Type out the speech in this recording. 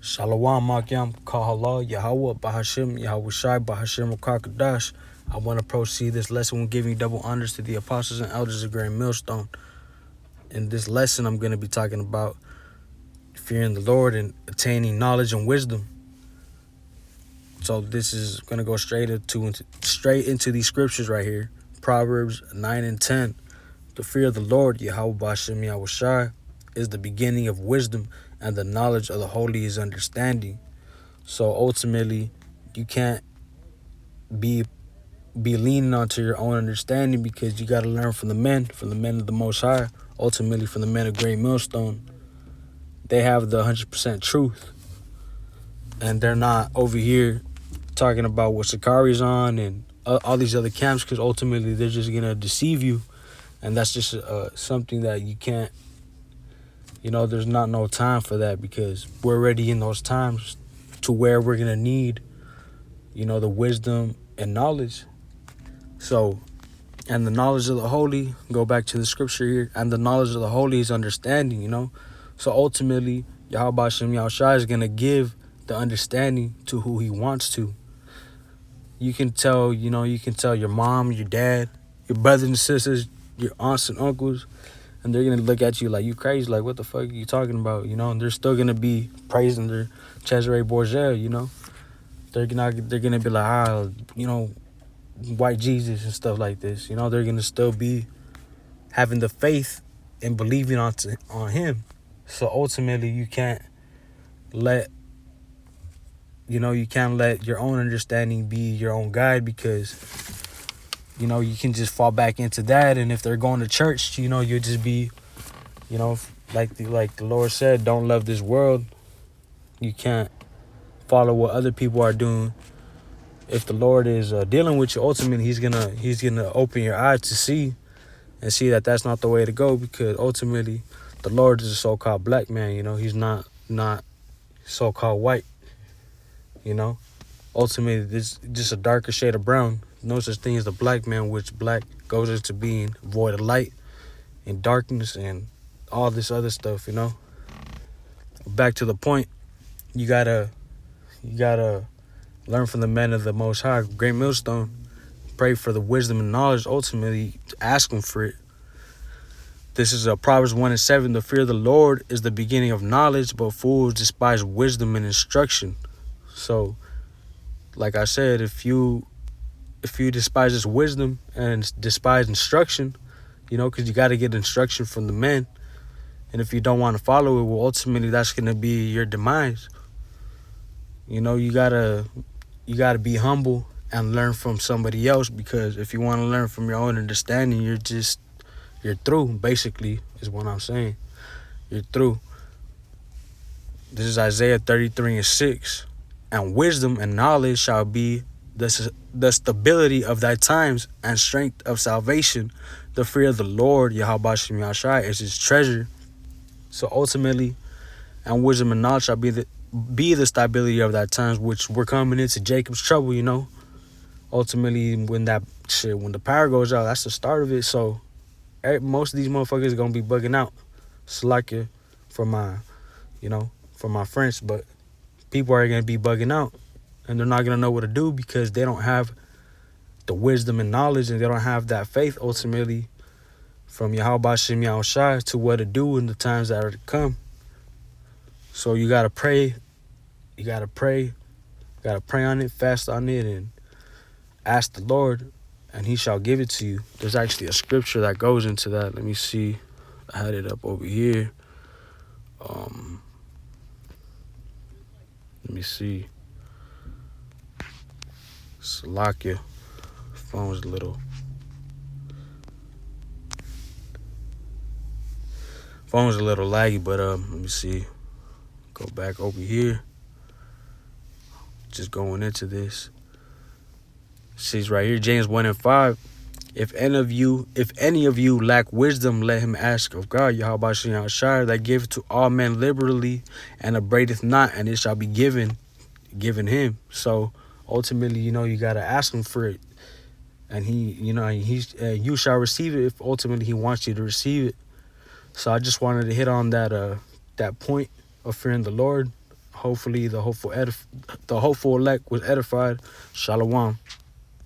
Shalom Makyam Kahala Yahweh Bahashim Yahweh Shai Bahashim Kakadash. I want to proceed this lesson with giving double honors to the apostles and elders of Grand Millstone. In this lesson, I'm going to be talking about fearing the Lord and attaining knowledge and wisdom. So this is going to go straight into these scriptures right here. Proverbs 9 and 10. The fear of the Lord, Yahweh Bahashim Yahweh Shai, is the beginning of wisdom, and the knowledge of the holy is understanding. So ultimately, you can't be leaning onto your own understanding, because you got to learn from the men of the Most High, ultimately from the men of Great Millstone. They have the 100% truth, and they're not over here talking about what Sakari's on and all these other camps, because ultimately they're just going to deceive you, and that's just something that you can't, there's not no time for that, because we're already in those times to where we're going to need, the wisdom and knowledge. So, and the knowledge of the holy, go back to the scripture here, and the knowledge of the holy is understanding, So ultimately, Yahweh Shem Yahushua is going to give the understanding to who he wants to. You can tell your mom, your dad, your brothers and sisters, your aunts and uncles, and they're going to look at you like you crazy, like, what the fuck are you talking about, and they're still going to be praising their Cesare Borgia, They're going to be like, white Jesus and stuff like this. They're going to still be having the faith and believing on him. So ultimately, you can't let your own understanding be your own guide, because you can just fall back into that. And if they're going to church, you'll just be, like the Lord said, don't love this world. You can't follow what other people are doing. If the Lord is dealing with you, ultimately he's gonna open your eyes to see that that's not the way to go, because ultimately the Lord is a so-called black man. He's not so-called white. Ultimately it's just a darker shade of brown. No such thing as the black man, which black goes into being void of light and darkness and all this other stuff. Back to the point, you gotta learn from the men of the Most High, Great Millstone. Pray for the wisdom and knowledge. Ultimately, ask him for it. This is Proverbs 1 and 7. The fear of the Lord is the beginning of knowledge, but fools despise wisdom and instruction. So, like I said, if you despise this wisdom and despise instruction, because you got to get instruction from the men. And if you don't want to follow it, well, ultimately that's going to be your demise. You gotta be humble and learn from somebody else, because if you want to learn from your own understanding, you're through, basically, is what I'm saying. You're through. This is Isaiah 33 and 6. And wisdom and knowledge shall be the stability of thy times and strength of salvation. The fear of the Lord, Yahweh Shem Yahushua, is his treasure. So ultimately, and wisdom and knowledge shall be the stability of that times, which we're coming into Jacob's trouble. Ultimately, when the power goes out, that's the start of it. So most of these motherfuckers are gonna be bugging out. Slakia for my friends, but people are gonna be bugging out, and they're not gonna know what to do, because they don't have the wisdom and knowledge, and they don't have that faith ultimately from Yahweh Shem Yahushua to what to do in the times that are to come. So you gotta pray. You gotta pray on it, fast on it, and ask the Lord, and he shall give it to you. There's actually a scripture that goes into that. Let me see. I had it up over here. Let me see. Salakia. Phone's a little laggy, but let me see. Go back over here. Just going into this. It says right here, James 1 and 5. If any of you lack wisdom, let him ask of God, Yahweh Shem Yahushua, that giveth to all men liberally and upbraideth not, and it shall be given him. So ultimately, you gotta ask him for it, and you shall receive it if ultimately he wants you to receive it. So I just wanted to hit on that point of fearing the Lord. Hopefully the hopeful elect was edified. Shalom.